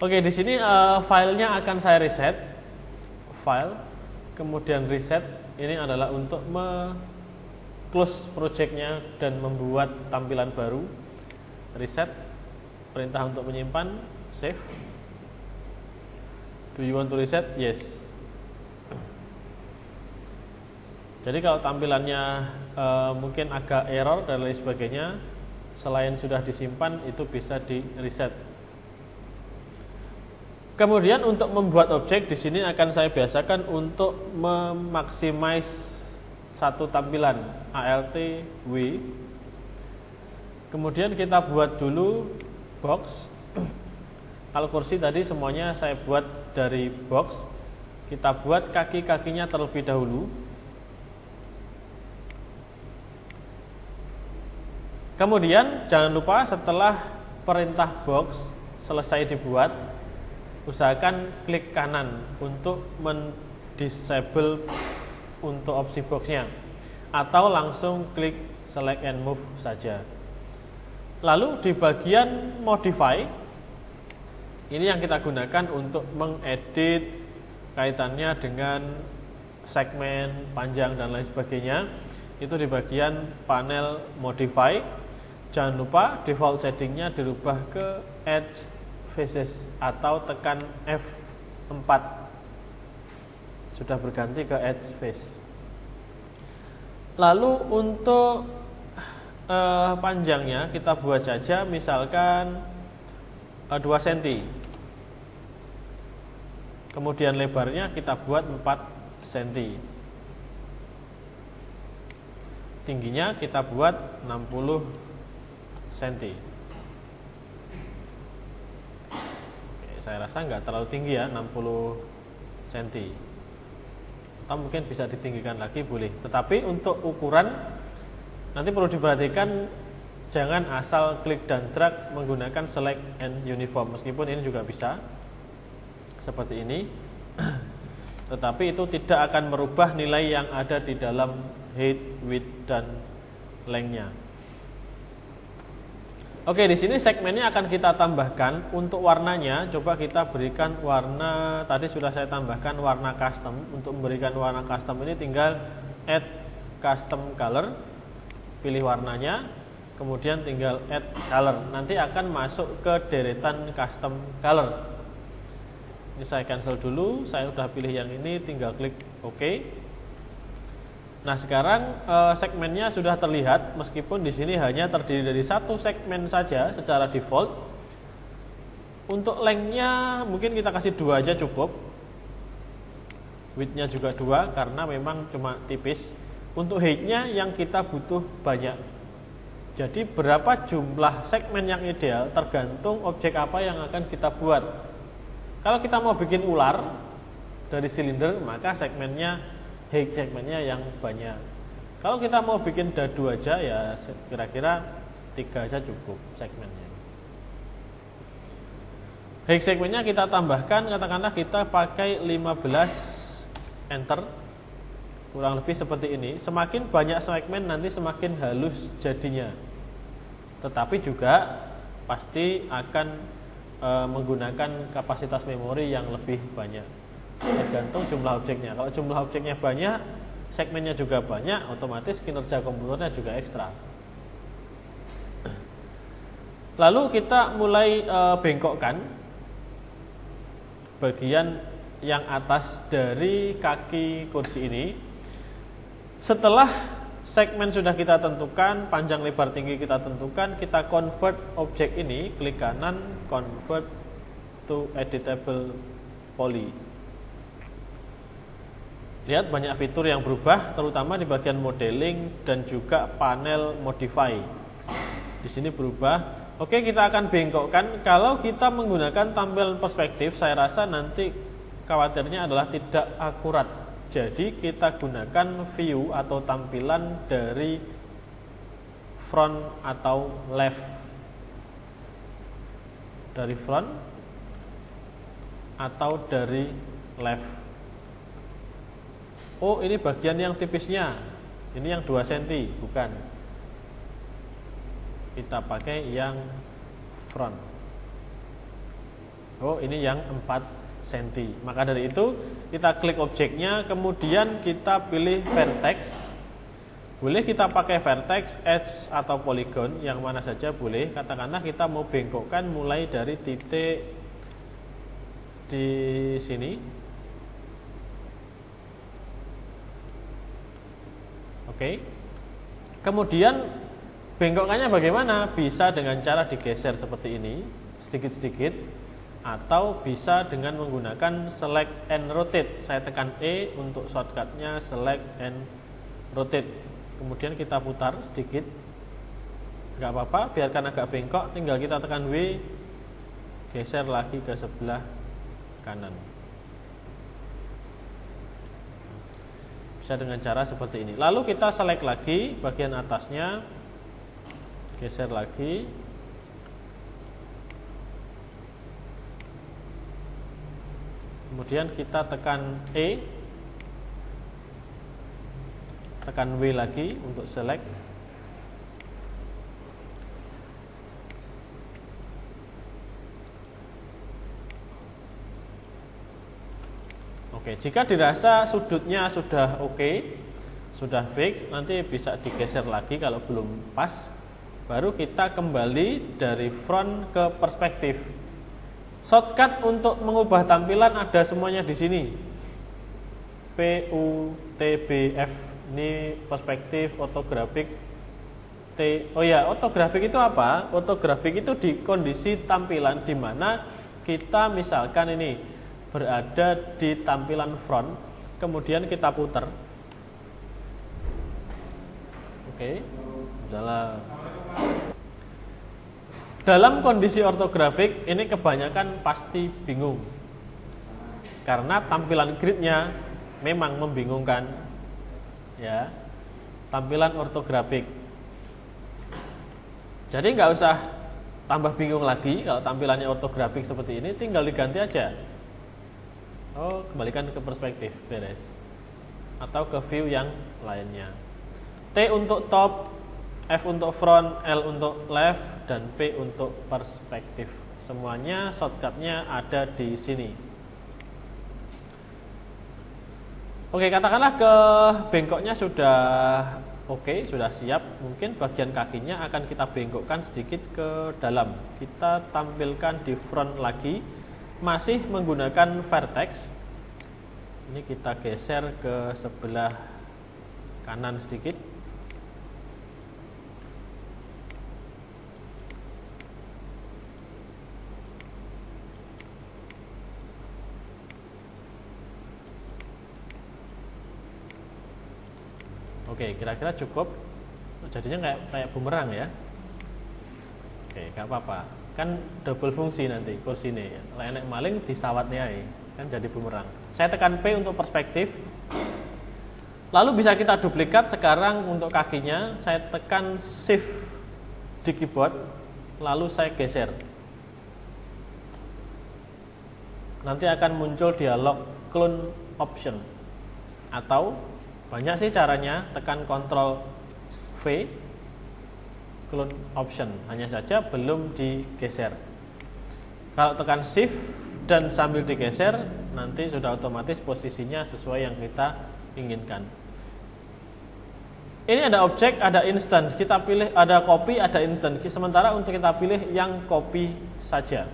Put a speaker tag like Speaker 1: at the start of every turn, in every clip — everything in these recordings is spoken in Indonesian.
Speaker 1: Oke, di sini filenya akan saya reset. File, kemudian reset. Ini adalah untuk close projectnya dan membuat tampilan baru. Reset, perintah untuk menyimpan, save. Do you want to reset? Yes. Jadi kalau tampilannya mungkin agak error dan lain sebagainya, selain sudah disimpan itu bisa di reset. Kemudian untuk membuat objek di sini akan saya biasakan untuk memaksimais satu tampilan alt w. Kemudian kita buat dulu box. Kalau kursi tadi semuanya saya buat dari box. Kita buat kaki-kakinya terlebih dahulu. Kemudian jangan lupa setelah perintah box selesai dibuat, usahakan klik kanan untuk mendisable untuk opsi boxnya, atau langsung klik select and move saja. Lalu di bagian modify, ini yang kita gunakan untuk mengedit kaitannya dengan segmen, panjang dan lain sebagainya. Itu di bagian panel modify. Jangan lupa default settingnya dirubah ke edge faces atau tekan F4. Sudah berganti ke edge face. Lalu untuk panjangnya kita buat saja misalkan 2 cm. Kemudian lebarnya kita buat 4 cm. Tingginya kita buat 60 cm. Saya rasa nggak terlalu tinggi ya, 60 cm. Atau mungkin bisa ditinggikan lagi, boleh. Tetapi untuk ukuran nanti perlu diperhatikan, jangan asal klik dan drag menggunakan select and uniform. Meskipun ini juga bisa seperti ini, tetapi itu tidak akan merubah nilai yang ada di dalam height, width dan length-nya. Oke, di sini segmennya akan kita tambahkan. Untuk warnanya, coba kita berikan warna. Tadi sudah saya tambahkan warna custom. Untuk memberikan warna custom ini tinggal add custom color, pilih warnanya, kemudian tinggal add color. Nanti akan masuk ke deretan custom color. Ini saya cancel dulu. Saya sudah pilih yang ini, tinggal klik OK. Nah, sekarang segmennya sudah terlihat, meskipun di sini hanya terdiri dari satu segmen saja secara default. Untuk length-nya mungkin kita kasih 2 aja cukup. Width-nya juga 2 karena memang cuma tipis. Untuk height-nya yang kita butuh banyak. Jadi berapa jumlah segmen yang ideal tergantung objek apa yang akan kita buat. Kalau kita mau bikin ular dari silinder, maka segmennya height segmennya yang banyak. Kalau kita mau bikin dadu aja, ya kira-kira 3 aja cukup segmennya. Height segmennya kita tambahkan, katakanlah kita pakai 15, enter. Kurang lebih seperti ini. Semakin banyak segmen nanti semakin halus jadinya. Tetapi juga pasti akan menggunakan kapasitas memori yang lebih banyak. Tergantung jumlah objeknya. Kalau jumlah objeknya banyak, segmennya juga banyak, otomatis kinerja komputernya juga ekstra. Lalu kita mulai bengkokkan bagian yang atas dari kaki kursi ini. Setelah segmen sudah kita tentukan, panjang lebar tinggi kita tentukan, kita convert objek ini, klik kanan, convert to editable poly. Lihat banyak fitur yang berubah, terutama di bagian modeling dan juga panel modify. Di sini berubah. Oke, kita akan bengkokkan. Kalau kita menggunakan tampilan perspektif, saya rasa nanti khawatirnya adalah tidak akurat. Jadi kita gunakan view atau tampilan dari front atau left. Dari front atau dari left. Oh, ini bagian yang tipisnya. Ini yang 2 cm, bukan. Kita pakai yang front. Oh, ini yang 4 cm. Maka dari itu kita klik objeknya, kemudian kita pilih vertex. Boleh kita pakai vertex, edge atau polygon, yang mana saja boleh. Katakanlah kita mau bengkokkan mulai dari titik di sini. Oke. Kemudian bengkokkannya bagaimana? Bisa dengan cara digeser seperti ini, sedikit-sedikit, atau bisa dengan menggunakan select and rotate. Saya tekan E untuk shortcutnya select and rotate. Kemudian kita putar sedikit, nggak apa-apa, biarkan agak bengkok. Tinggal kita tekan W, geser lagi ke sebelah kanan. Bisa dengan cara seperti ini. Lalu kita select lagi bagian atasnya, geser lagi. Kemudian kita tekan E, tekan W lagi untuk select. Oke, jika dirasa sudutnya sudah oke, sudah fix, nanti bisa digeser lagi kalau belum pas. Baru kita kembali dari front ke perspektif. Shortcut untuk mengubah tampilan ada semuanya di sini. P, U, T, B, F. Ini perspektif, ortografik, T. Oh ya, ortografik itu apa? Ortografik itu di kondisi tampilan di mana kita misalkan ini berada di tampilan front, kemudian kita putar. Oke, jalan. Dalam kondisi ortografik ini kebanyakan pasti bingung, karena tampilan gridnya memang membingungkan, ya, tampilan ortografik. Jadi nggak usah tambah bingung lagi kalau tampilannya ortografik seperti ini, tinggal diganti aja. Oh, kembalikan ke perspektif, beres. Atau ke view yang lainnya. T untuk top, F untuk front, L untuk left, dan P untuk perspektif. Semuanya shortcutnya ada di sini. Oke, katakanlah ke bengkoknya sudah oke, sudah siap. Mungkin bagian kakinya akan kita bengkokkan sedikit ke dalam. Kita tampilkan di front lagi. Masih menggunakan vertex. Ini kita geser ke sebelah kanan sedikit. Oke, kira-kira cukup. Jadinya kayak bumerang ya. Oke, gak apa-apa. Kan double fungsi nanti kursi ini. Enek maling disawatnya kan jadi bumerang. Saya tekan P untuk perspektif. Lalu bisa kita duplikat sekarang untuk kakinya. Saya tekan Shift di keyboard, lalu saya geser. Nanti akan muncul dialog clone option. Atau banyak sih caranya, tekan Ctrl V, clone option, hanya saja belum digeser. Kalau tekan shift dan sambil digeser, nanti sudah otomatis posisinya sesuai yang kita inginkan. Ini ada objek, ada instance, kita pilih ada copy, ada instance. Sementara untuk kita pilih yang copy saja.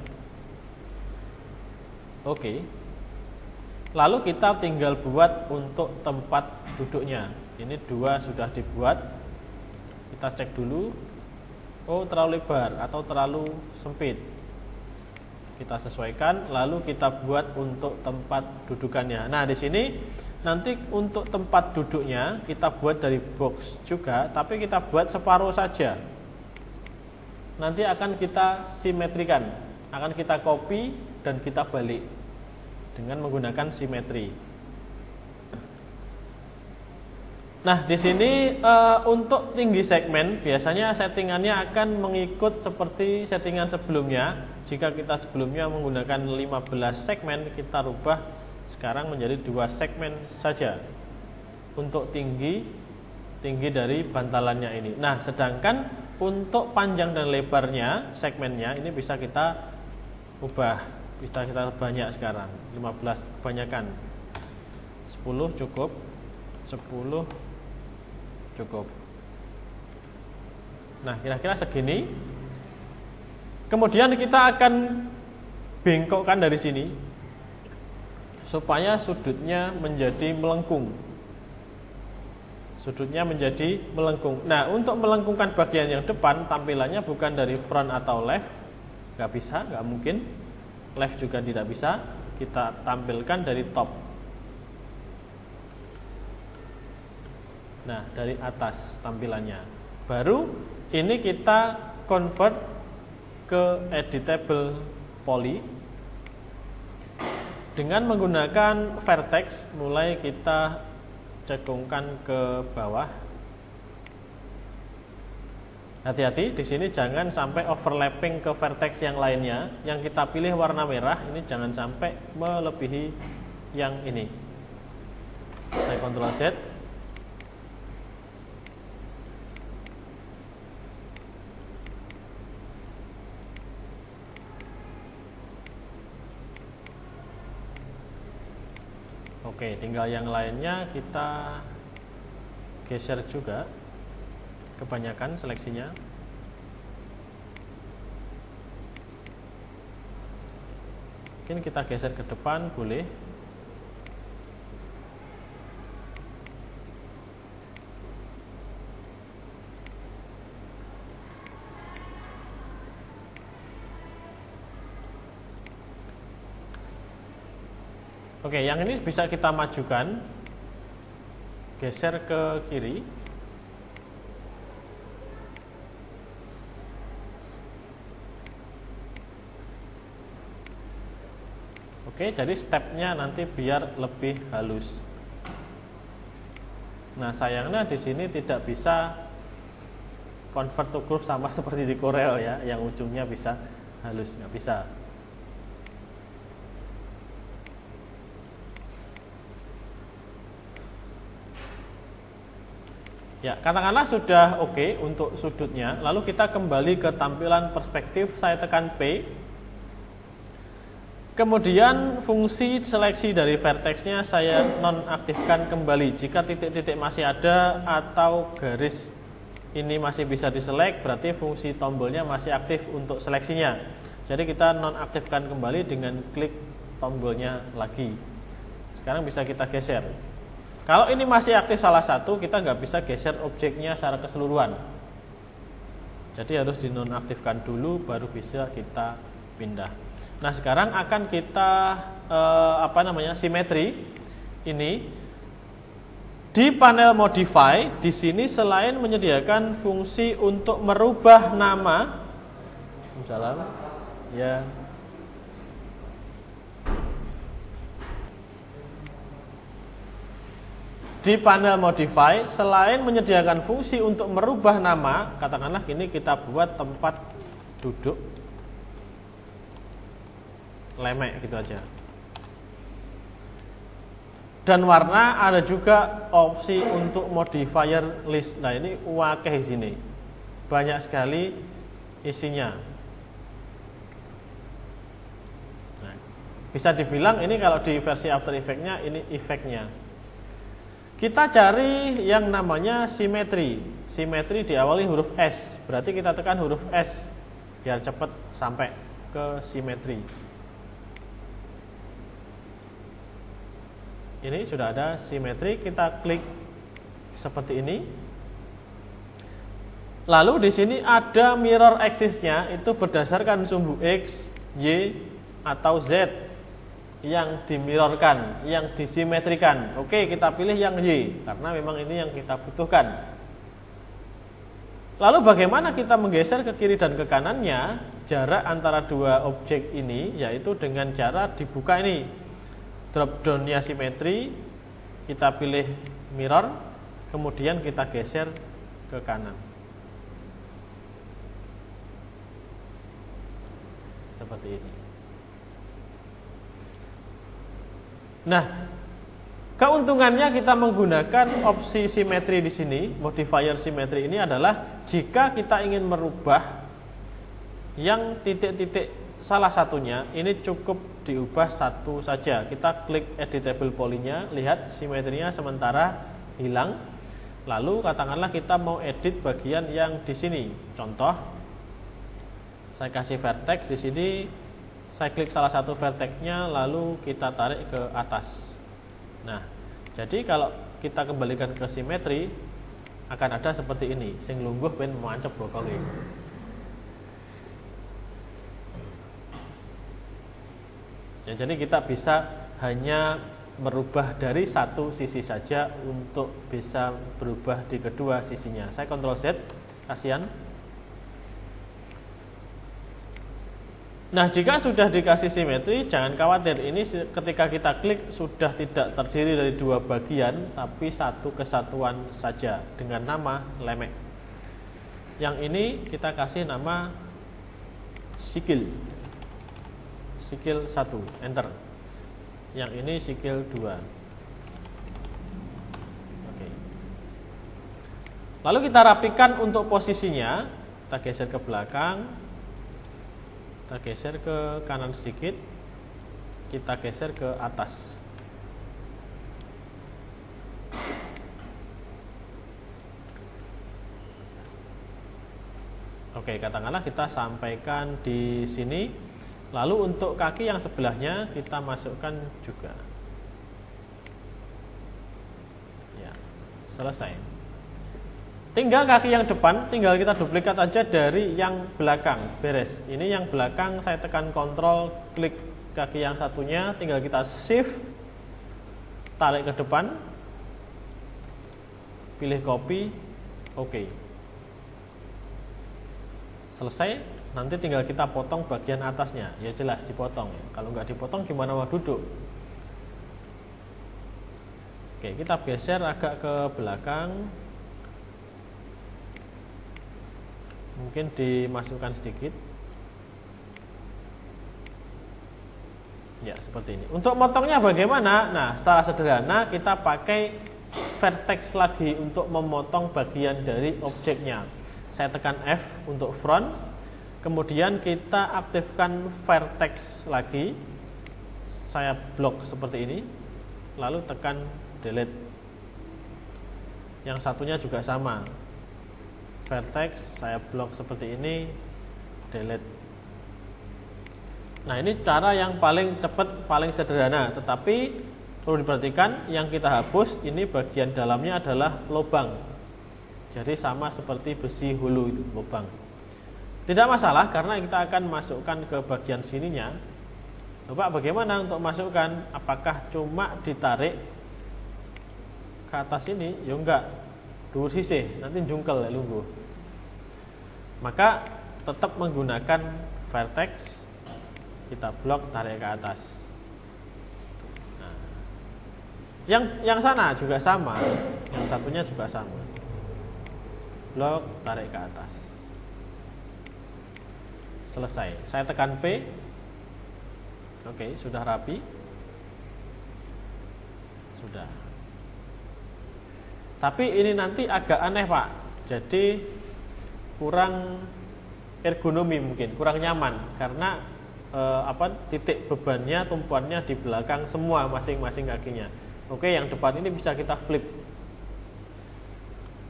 Speaker 1: Oke. Lalu kita tinggal buat untuk tempat duduknya. Ini 2 sudah dibuat. Kita cek dulu. Oh, terlalu lebar atau terlalu sempit. Kita sesuaikan, lalu kita buat untuk tempat dudukannya. Nah, di sini nanti untuk tempat duduknya kita buat dari box juga, tapi kita buat separuh saja. Nanti akan kita simetrikan, akan kita copy dan kita balik dengan menggunakan simetri. Nah, di sini untuk tinggi segmen biasanya settingannya akan mengikut seperti settingan sebelumnya. Jika kita sebelumnya menggunakan 15 segmen, kita rubah sekarang menjadi 2 segmen saja untuk tinggi dari bantalannya ini. Nah, sedangkan untuk panjang dan lebarnya segmennya ini bisa kita ubah bisa kita banyak sekarang. 15 kebanyakan. 10 cukup. 10 cukup. Nah, kira-kira segini. Kemudian kita akan bengkokkan dari sini supaya sudutnya menjadi melengkung. Sudutnya menjadi melengkung. Nah, untuk melengkungkan bagian yang depan, tampilannya bukan dari front atau left, nggak bisa, nggak mungkin. Left juga tidak bisa. Kita tampilkan dari top. Nah, dari atas tampilannya. Baru ini kita convert ke editable poly dengan menggunakan vertex. Mulai kita cekungkan ke bawah. Hati-hati di sini jangan sampai overlapping ke vertex yang lainnya. Yang kita pilih warna merah ini jangan sampai melebihi yang ini. Saya Ctrl Z. Oke, tinggal yang lainnya kita geser juga. Kebanyakan seleksinya. Mungkin kita geser ke depan, boleh. Oke, yang ini bisa kita majukan, geser ke kiri. Oke, jadi stepnya nanti biar lebih halus. Nah, sayangnya di sini tidak bisa convert to curve sama seperti di Corel ya, yang ujungnya bisa halus, nggak bisa. Ya, katakanlah sudah oke untuk sudutnya. Lalu kita kembali ke tampilan perspektif, saya tekan P. Kemudian fungsi seleksi dari vertexnya saya nonaktifkan kembali. Jika titik-titik masih ada atau garis ini masih bisa diselect, berarti fungsi tombolnya masih aktif untuk seleksinya. Jadi kita nonaktifkan kembali dengan klik tombolnya lagi. Sekarang bisa kita geser. Kalau ini masih aktif salah satu, kita nggak bisa geser objeknya secara keseluruhan. Jadi harus dinonaktifkan dulu, baru bisa kita pindah. Nah, sekarang akan kita simetri. Ini di panel modify. Di sini selain menyediakan fungsi untuk merubah nama, misalnya, ya. Di panel modify, selain menyediakan fungsi untuk merubah nama, katakanlah ini kita buat tempat duduk lemek gitu aja. Dan warna ada juga opsi untuk modifier list. Nah, ini wakeh di sini. Banyak sekali isinya. Nah, bisa dibilang ini kalau di versi After Effects-nya ini efeknya. Kita cari yang namanya simetri. Simetri diawali huruf S. Berarti kita tekan huruf S biar cepat sampai ke simetri. Ini sudah ada simetri, kita klik seperti ini. Lalu di sini ada mirror axis-nya, itu berdasarkan sumbu X, Y, atau Z yang dimirrorkan, yang disimetrikan. Oke, kita pilih yang Y karena memang ini yang kita butuhkan. Lalu bagaimana kita menggeser ke kiri dan ke kanannya? Jarak antara dua objek ini yaitu dengan cara dibuka ini. Drop down-nya simetri, kita pilih mirror, kemudian kita geser ke kanan. Seperti ini. Nah, keuntungannya kita menggunakan opsi simetri di sini, modifier simetri ini adalah jika kita ingin merubah yang titik-titik salah satunya, ini cukup diubah satu saja. Kita klik editable polynya, lihat simetrinya sementara hilang. Lalu katakanlah kita mau edit bagian yang di sini. Contoh, saya kasih vertex di sini, saya klik salah satu vertexnya, lalu kita tarik ke atas. Nah, jadi kalau kita kembalikan ke simetri, akan ada seperti ini, sing lungguh ben mancep bokonge. Ya, jadi kita bisa hanya merubah dari satu sisi saja untuk bisa berubah di kedua sisinya. Saya Ctrl Z, kasihan. Nah, jika sudah dikasih simetri, jangan khawatir. Ini ketika kita klik sudah tidak terdiri dari dua bagian, tapi satu kesatuan saja dengan nama lemek. Yang ini kita kasih nama sikil. Sikil 1, enter. Yang ini sikil 2. Oke. Lalu kita rapikan untuk posisinya. Kita geser ke belakang. Kita geser ke kanan sedikit, kita geser ke atas. Oke, katakanlah kita sampaikan di sini. Lalu untuk kaki yang sebelahnya kita masukkan juga. Ya, selesai. Tinggal kaki yang depan, tinggal kita duplikat aja dari yang belakang, beres. Ini yang belakang, saya tekan Ctrl, klik kaki yang satunya, tinggal kita shift, tarik ke depan, pilih copy, oke. Selesai, nanti tinggal kita potong bagian atasnya, ya jelas dipotong. Kalau nggak dipotong gimana mau duduk? Oke, kita geser agak ke belakang. Mungkin dimasukkan sedikit. Ya, seperti ini. Untuk motongnya bagaimana? Nah, secara sederhana kita pakai vertex lagi untuk memotong bagian dari objeknya. Saya tekan F untuk front. Kemudian kita aktifkan vertex lagi. Saya blok seperti ini. Lalu tekan delete. Yang satunya juga sama. Vertex, saya blok seperti ini, delete. Nah, ini cara yang paling cepat, paling sederhana. Tetapi perlu diperhatikan, yang kita hapus ini bagian dalamnya adalah lubang. Jadi sama seperti besi hulu itu, lubang. Tidak masalah karena kita akan masukkan ke bagian sininya. Pak, bagaimana untuk masukkan? Apakah cuma ditarik ke atas ini? Ya enggak. Dhuwur sisih, nanti jungkel ya lungguh. Maka tetap menggunakan vertex, kita blok, tarik ke atas. Nah, yang sana juga sama, yang satunya juga sama. Blok, tarik ke atas. Selesai. Saya tekan P. Oke, sudah rapi. Sudah. Tapi ini nanti agak aneh, Pak. Jadi kurang ergonomi mungkin, kurang nyaman karena titik bebannya, tumpuannya di belakang semua masing-masing kakinya. Oke, yang depan ini bisa kita flip.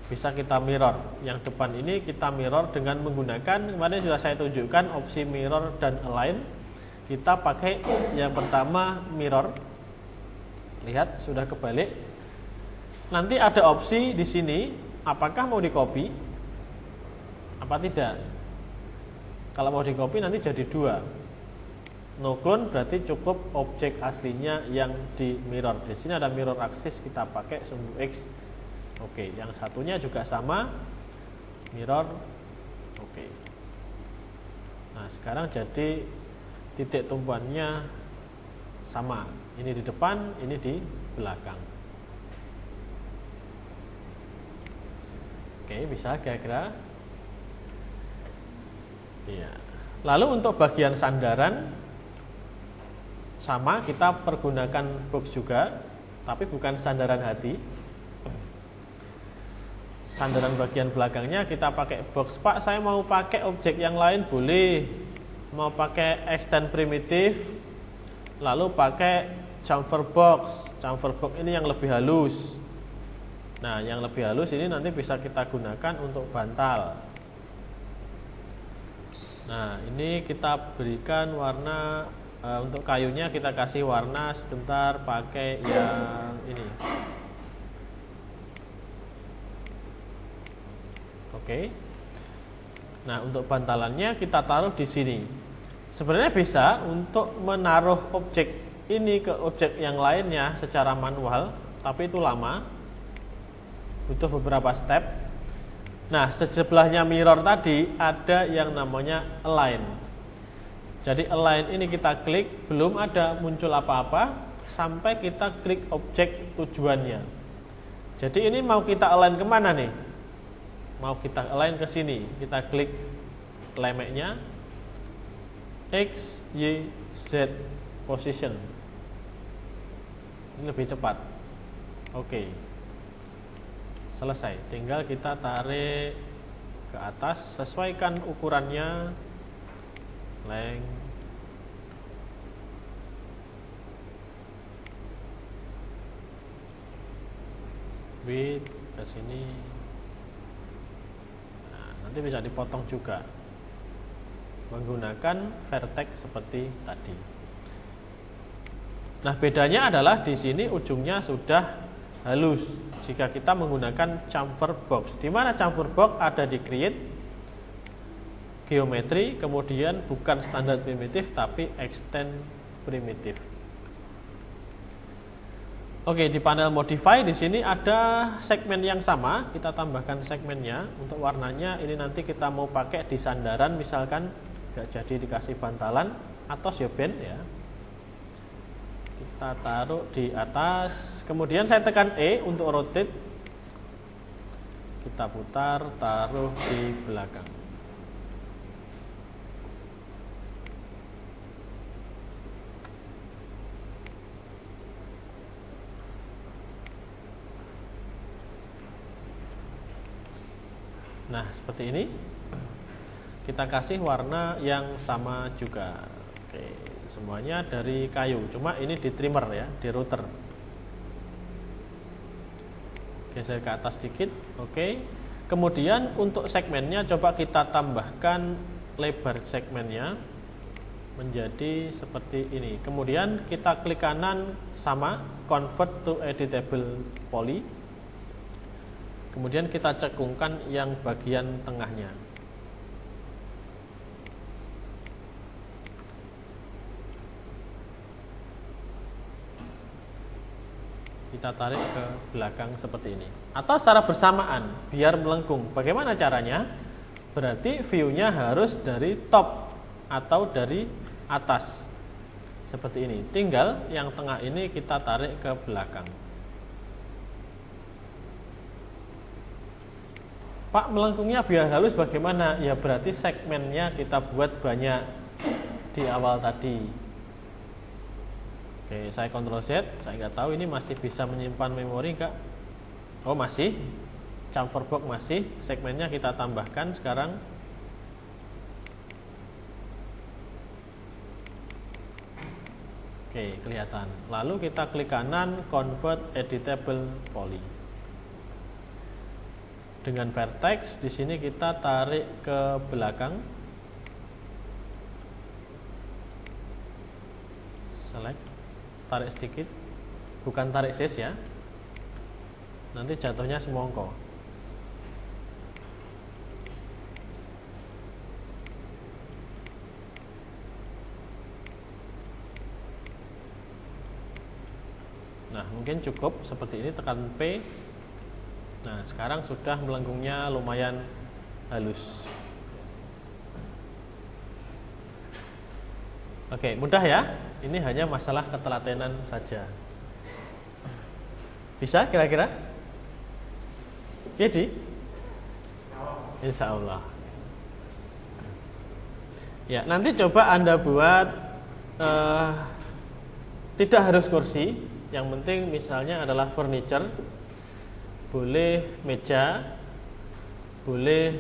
Speaker 1: Bisa kita mirror. Yang depan ini kita mirror dengan menggunakan, kemarin sudah saya tunjukkan opsi mirror dan align. Kita pakai yang pertama mirror. Lihat, sudah kebalik. Nanti ada opsi di sini, apakah mau di copy apa tidak. Kalau mau di copy nanti jadi 2. No clone berarti cukup objek aslinya yang di mirror. Di sini ada mirror axis, kita pakai sumbu X. Oke, yang satunya juga sama, mirror. Oke. Nah, sekarang jadi titik tumpuannya sama. Ini di depan, ini di belakang. Oke, bisa kira-kira. Ya. Lalu untuk bagian sandaran sama, kita pergunakan box juga, tapi bukan sandaran hati. Sandaran bagian belakangnya kita pakai box. Pak, saya mau pakai objek yang lain boleh. mau pakai extend primitif, lalu pakai chamfer box. Chamfer box ini yang lebih halus. Nah, yang lebih halus ini nanti bisa kita gunakan untuk bantal. Nah, ini kita berikan warna untuk kayunya, kita kasih warna sebentar pakai yang ini. Oke. Nah, untuk bantalannya kita taruh di sini. Sebenarnya bisa untuk menaruh objek ini ke objek yang lainnya secara manual, tapi itu lama, butuh beberapa step. Nah, sebelahnya mirror tadi ada yang namanya align. Jadi align ini kita klik, belum ada muncul apa-apa sampai kita klik objek tujuannya. Jadi ini mau kita align kemana nih? Mau kita align ke sini, kita klik lemeknya X, Y, Z position. Ini lebih cepat. Oke. Selesai. Tinggal kita tarik ke atas, sesuaikan ukurannya, length, width ke sini. Nanti bisa dipotong juga menggunakan vertex seperti tadi. Nah, bedanya adalah di sini ujungnya sudah halus jika kita menggunakan chamfer box. Di mana chamfer box ada di create, geometri, kemudian bukan standar primitif tapi extend primitif. Oke, di panel modify di sini ada segmen yang sama, kita tambahkan segmennya. Untuk warnanya ini nanti kita mau pakai di sandaran, misalkan gak jadi dikasih bantalan atau band ya. Kita taruh di atas, kemudian saya tekan E untuk rotate. Kita putar, taruh di belakang. Nah, seperti ini. Kita kasih warna yang sama juga. Oke, semuanya dari kayu. Cuma ini di trimmer ya, di router. Geser ke atas sedikit. Oke. Kemudian untuk segmennya coba kita tambahkan lebar segmennya menjadi seperti ini. Kemudian kita klik kanan sama, convert to editable poly. Kemudian kita cekungkan yang bagian tengahnya. Kita tarik ke belakang seperti ini. Atau secara bersamaan, biar melengkung. Bagaimana caranya? Berarti view-nya harus dari top atau dari atas. Seperti ini. Tinggal yang tengah ini kita tarik ke belakang. Pak, melengkungnya biar halus bagaimana? Ya berarti segmennya kita buat banyak di awal tadi. Oke, saya Ctrl Z. Saya nggak tahu ini masih bisa menyimpan memori nggak? Oh masih. Chamfer box masih. Segmennya kita tambahkan sekarang. Oke, kelihatan. Lalu kita klik kanan, convert editable poly. Dengan vertex di sini kita tarik ke belakang, select, tarik sedikit, bukan tarik sis ya, nanti jatuhnya semongko. Nah, mungkin cukup seperti ini, tekan P. Nah, sekarang sudah melengkungnya lumayan halus. Oke, mudah ya. Ini hanya masalah ketelatenan saja. Bisa kira-kira? Jadi? Insya Allah. Ya, nanti coba Anda buat tidak harus kursi. Yang penting misalnya adalah furniture. Boleh meja, boleh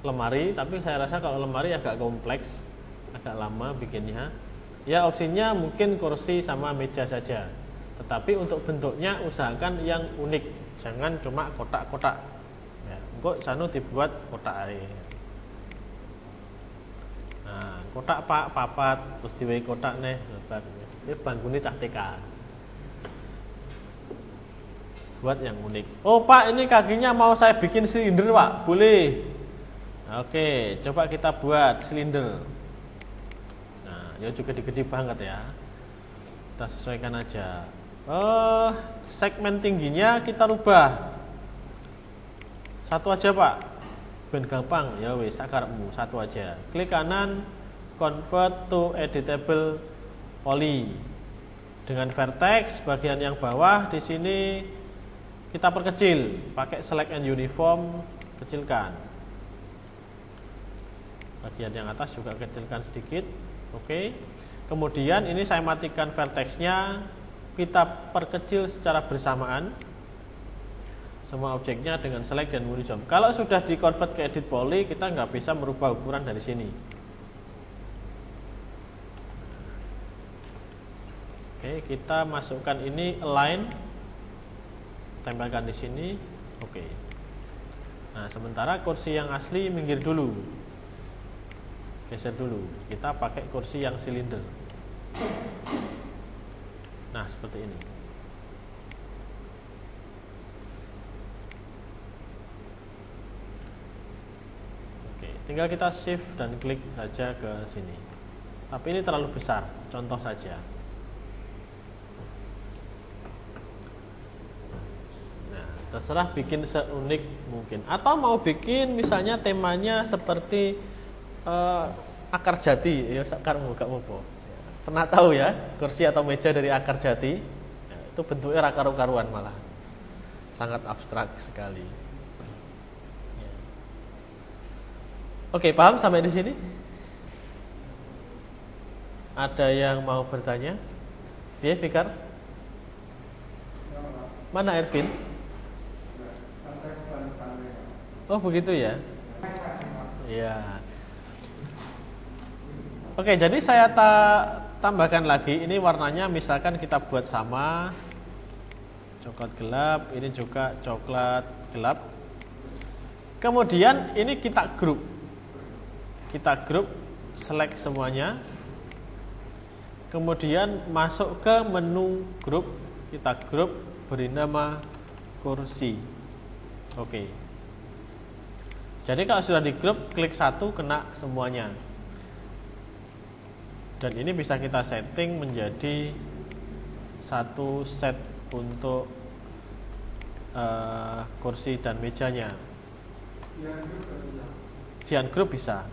Speaker 1: lemari, tapi saya rasa kalau lemari agak kompleks. agak lama bikinnya. Ya opsinya mungkin kursi sama meja saja. Tetapi untuk bentuknya usahakan yang unik, jangan cuma kotak-kotak. Ya, kok sanu dibuat kotak ae. Nah, kotak pak papat terus diwehi kotak nih, ini bangkune cah TK. Buat yang unik. Oh Pak, ini kakinya mau saya bikin silinder Pak, boleh. Oke, coba kita buat silinder. Nah, ya juga gede banget ya. Kita sesuaikan aja. Segmen tingginya kita rubah. Satu aja Pak. Ben gampang ya wis sakarepmu, satu aja. Klik kanan, convert to editable poly. Dengan vertex bagian yang bawah di sini kita perkecil, pakai select and uniform, kecilkan. Bagian yang atas juga kecilkan sedikit. Oke. Kemudian ini saya matikan vertexnya, kita perkecil secara bersamaan semua objeknya dengan select dan uniform. Kalau sudah di convert ke edit poly, kita nggak bisa merubah ukuran dari sini. Oke, kita masukkan ini align, tempelkan di sini. Oke. Nah, sementara kursi yang asli minggir dulu, geser dulu. Kita pakai kursi yang silinder. Nah, seperti ini. Oke, tinggal kita shift dan klik saja ke sini. Tapi ini terlalu besar, contoh saja. Nah, terserah bikin seunik mungkin. Atau mau bikin misalnya temanya seperti akar jati, ya sakarmu gak apa-apa. Pernah tahu ya kursi atau meja dari akar jati? Nah, itu bentuknya karu-karuan malah, sangat abstrak sekali. Ya. Oke, paham sampai di sini? Ada yang mau bertanya? Ya, Fikar? Mana Ervin? Oh begitu ya? Iya. Oke, jadi saya tambahkan lagi. Ini warnanya misalkan kita buat sama, coklat gelap. Ini juga coklat gelap. Kemudian ini kita grup. Kita grup, select semuanya. Kemudian masuk ke menu grup. Kita grup, beri nama kursi. Oke. Jadi kalau sudah di grup, klik satu, kena semuanya. Dan ini bisa kita setting menjadi satu set untuk kursi dan mejanya. Di ungroup bisa.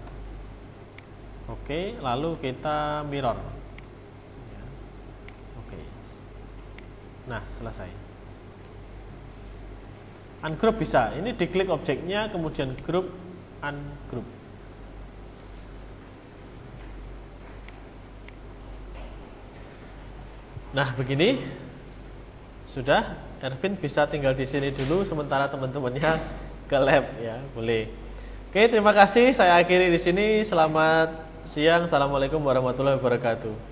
Speaker 1: Oke, lalu kita mirror. Oke. Nah, selesai. Ungroup bisa. Ini diklik objeknya, kemudian group, ungroup. Nah, begini. Sudah, Ervin bisa tinggal di sini dulu sementara teman-temannya ke lab ya, boleh. Oke, terima kasih. Saya akhiri di sini. Selamat siang. Assalamualaikum warahmatullahi wabarakatuh.